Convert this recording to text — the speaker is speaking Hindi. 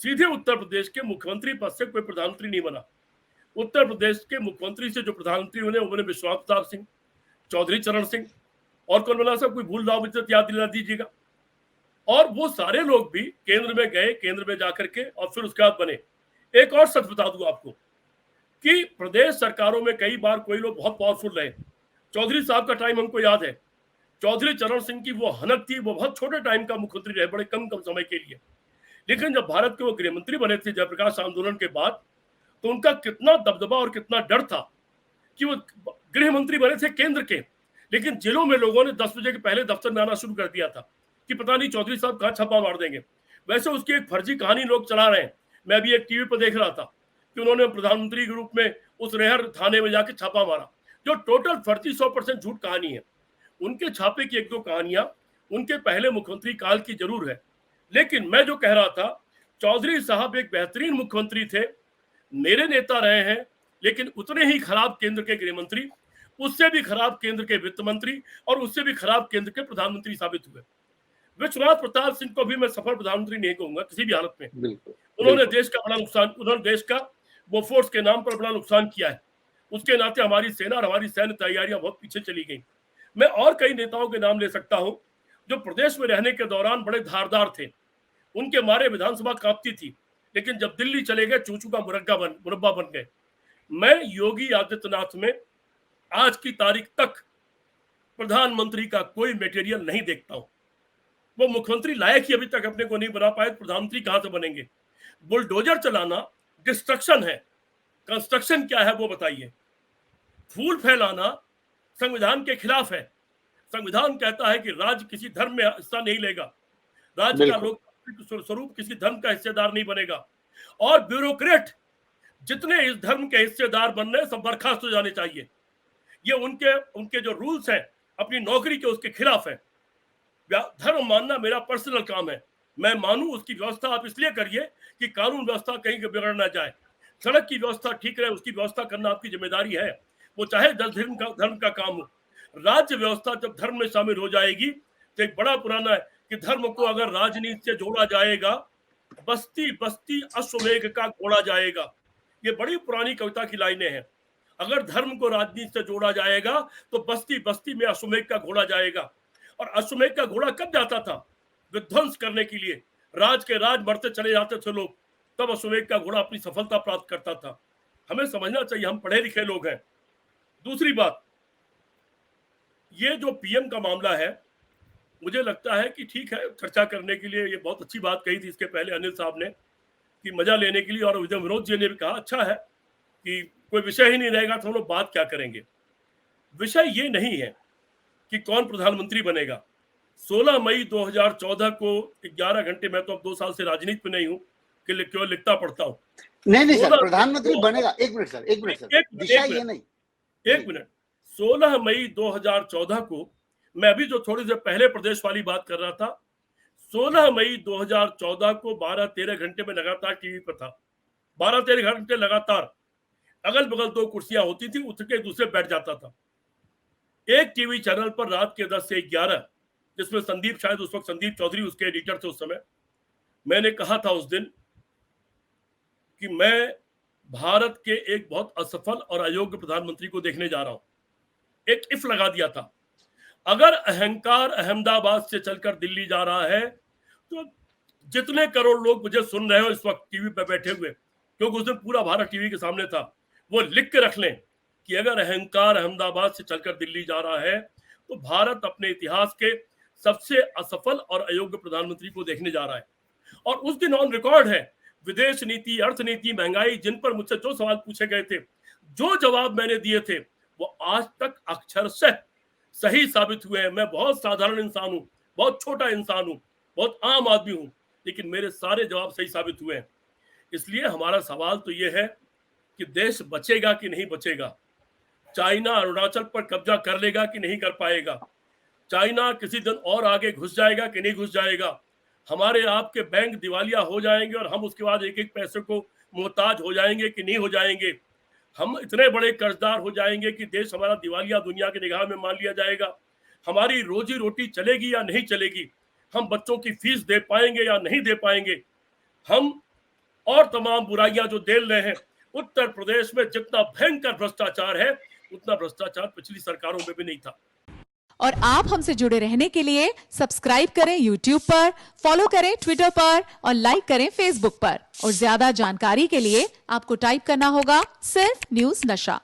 सीधे उत्तर प्रदेश के मुख्यमंत्री पद से कोई प्रधानमंत्री नहीं बना। उत्तर प्रदेश के मुख्यमंत्री से जो प्रधानमंत्री बने वो बने विश्वनाथ प्रताप सिंह, चौधरी चरण सिंह, और कौन बना साहब, कोई भूल रहा हो तो याद दिला दीजिएगा। और वो सारे लोग भी केंद्र में गए, केंद्र में जाकर के और फिर उसके बाद बने। एक और सच बता दूं आपको कि प्रदेश सरकारों में कई बार कोई लोग बहुत पावरफुल रहे। चौधरी साहब का टाइम हमको याद है, चौधरी चरण सिंह की वो हनक थी, वो बहुत छोटे टाइम का मुख्यमंत्री रहे, बड़े कम समय के लिए। लेकिन जब भारत के वो गृह मंत्री बने थे जयप्रकाश आंदोलन के बाद, तो उनका कितना दबदबा और कितना डर था कि वो गृह मंत्री बने थे केंद्र के, लेकिन जिलों में लोगों ने 10 बजे के पहले दफ्तर में आना शुरू कर दिया था कि पता नहीं चौधरी साहब कहाँ छापा मार देंगे। वैसे उसकी एक फर्जी कहानी लोग चला रहे हैं। मैं अभी एक टीवी पर देख रहा था कि उन्होंने प्रधानमंत्री के रूप में उस रेहर थाने में जाके छापा मारा, जो टोटल फर्जी 100% झूठ कहानी है। उनके छापे की एक दो कहानियां उनके पहले मुख्यमंत्री काल की जरूर है, लेकिन मैं जो कह रहा था, चौधरी साहब एक बेहतरीन मुख्यमंत्री थे, मेरे नेता रहे हैं, लेकिन उतने ही खराब केंद्र के गृह मंत्री, उससे भी खराब केंद्र के वित्त मंत्री और उससे भी खराब केंद्र के प्रधानमंत्री साबित हुए। विश्वनाथ प्रताप सिंह को भी मैं सफल प्रधानमंत्री नहीं कहूंगा किसी भी हालत में। उन्होंने देश का बड़ा नुकसान, उन्होंने देश का वो फोर्स के नाम पर बड़ा नुकसान किया है। उसके नाते हमारी सेना और हमारी सैन्य तैयारियां बहुत पीछे चली गई। मैं और कई नेताओं के नाम ले सकता हूं जो प्रदेश में रहने के दौरान बड़े धारदार थे, उनके मारे विधानसभा कांपती थी, लेकिन जब दिल्ली चले गए चूचू का मुरब्बा बन गए। मैं योगी आदित्यनाथ में आज की तारीख तक प्रधानमंत्री का कोई मटेरियल नहीं देखता हूं। वो मुख्यमंत्री लायक ही अभी तक अपने को नहीं बना पाए, प्रधानमंत्री कहां से बनेंगे? बुलडोजर चलाना डिस्ट्रक्शन है, कंस्ट्रक्शन क्या है वो बताइए। फूल फैलाना संविधान के खिलाफ है। संविधान कहता है कि राज्य किसी धर्म में हिस्सा नहीं लेगा, राज्य का लोकतांत्रिक स्वरूप किसी धर्म का हिस्सेदार नहीं बनेगा, और ब्यूरोक्रेट जितने इस धर्म के हिस्सेदार बन रहे सब बर्खास्त हो जाने चाहिए। ये उनके जो रूल्स हैं अपनी नौकरी के, उसके खिलाफ है। धर्म मानना मेरा पर्सनल काम है, मैं मानूं, उसकी व्यवस्था आप इसलिए करिए कि कानून व्यवस्था कहीं बिगड़ ना जाए, सड़क की व्यवस्था ठीक रहे, उसकी व्यवस्था करना आपकी जिम्मेदारी है, वो चाहे धर्म का काम हो। राज्य व्यवस्था जब धर्म में शामिल हो जाएगी तो एक बड़ा पुराना है कि धर्म को अगर राजनीति से जोड़ा जाएगा, बस्ती बस्ती अश्वमेघ का घोड़ा जाएगा। ये बड़ी पुरानी कविता की लाइनें हैं। अगर धर्म को राजनीति से जोड़ा जाएगा तो बस्ती बस्ती में अश्वमेघ का घोड़ा जाएगा। और अश्वमेघ का घोड़ा कब जाता था? विध्वंस करने के लिए, राज के राज मरते चले जाते थे लोग, तब अश्वमेघ का घोड़ा अपनी सफलता प्राप्त करता था। हमें समझना चाहिए, हम पढ़े लिखे लोग हैं। दूसरी बात, ये जो पीएम का मामला है, मुझे लगता है कि ठीक है, चर्चा करने के लिए ये बहुत अच्छी बात कही थी इसके पहले अनिल साहब ने कि मजा लेने के लिए, और विनोद जी ने भी कहा अच्छा है कि कोई विषय ही नहीं रहेगा तो हम लोग बात क्या करेंगे। विषय ये नहीं है कि कौन प्रधानमंत्री बनेगा। 16 मई 2014 को 11 घंटे, मैं तो अब 2 साल से राजनीति में नहीं हूं कि क्यों लिखता पढ़ता हूं। नहीं सर, प्रधानमंत्री बनेगा। एक मिनट सर, एक मिनट। 16 मई 2014 को, मैं अभी जो थोड़ी देर पहले प्रदेश वाली बात कर रहा था, 16 मई 2014 को 12-13 घंटे में लगातार टीवी पर था। 12-13 घंटे लगातार, अगल बगल 2 कुर्सियां होती थी, उठ के दूसरे बैठ जाता था। एक टीवी चैनल पर रात के 10 से 11, जिसमें संदीप, शायद उस वक्त संदीप चौधरी उसके एडिटर थे उस समय, मैंने कहा था उस दिन कि मैं भारत के एक बहुत असफल और अयोग्य प्रधानमंत्री को देखने जा रहा हूं। एक इफ लगा दिया था। अगर अहंकार अहमदाबाद से चलकर दिल्ली जा रहा है तो जितने करोड़ लोग मुझे सुन रहे हो इस वक्त टीवी पे बैठे हुए, क्योंकि उस दिन पूरा भारत टीवी के सामने था, वो लिख के रख लें कि अगर अहंकार अहमदाबाद से चलकर दिल्ली जा रहा है तो भारत अपने इतिहास के सबसे असफल और अयोग्य प्रधानमंत्री को देखने जा रहा है। और उस दिन ऑन रिकॉर्ड है, विदेश नीति, अर्थनीति, महंगाई, जिन पर मुझसे जो सवाल पूछे गए थे, जो जवाब मैंने दिए थे, वो आज तक अक्षरशः सही साबित हुए हैं। मैं बहुत साधारण इंसान हूं, बहुत छोटा इंसान हूं, बहुत आम आदमी हूं, लेकिन मेरे सारे जवाब सही साबित हुए हैं। इसलिए हमारा सवाल तो यह है कि देश बचेगा कि नहीं बचेगा। चाइना अरुणाचल पर कब्जा कर लेगा कि नहीं कर पाएगा। चाइना किसी दिन और आगे घुस जाएगा कि नहीं घुस जाएगा। हमारे आपके बैंक दिवालिया हो जाएंगे और हम उसके बाद एक एक पैसे को मोहताज हो जाएंगे कि नहीं हो जाएंगे। हम इतने बड़े कर्जदार हो जाएंगे कि देश हमारा दिवालिया दुनिया की निगाह में मान लिया जाएगा। हमारी रोजी रोटी चलेगी या नहीं चलेगी। हम बच्चों की फीस दे पाएंगे या नहीं दे पाएंगे। हम और तमाम बुराइयां जो झेल रहे हैं। उत्तर प्रदेश में जितना भयंकर भ्रष्टाचार है उतना भ्रष्टाचार पिछली सरकारों में भी नहीं था। और आप हमसे जुड़े रहने के लिए सब्सक्राइब करें YouTube पर, फॉलो करें Twitter पर और लाइक करें Facebook पर। और ज्यादा जानकारी के लिए आपको टाइप करना होगा सिर्फ न्यूज़ नशा।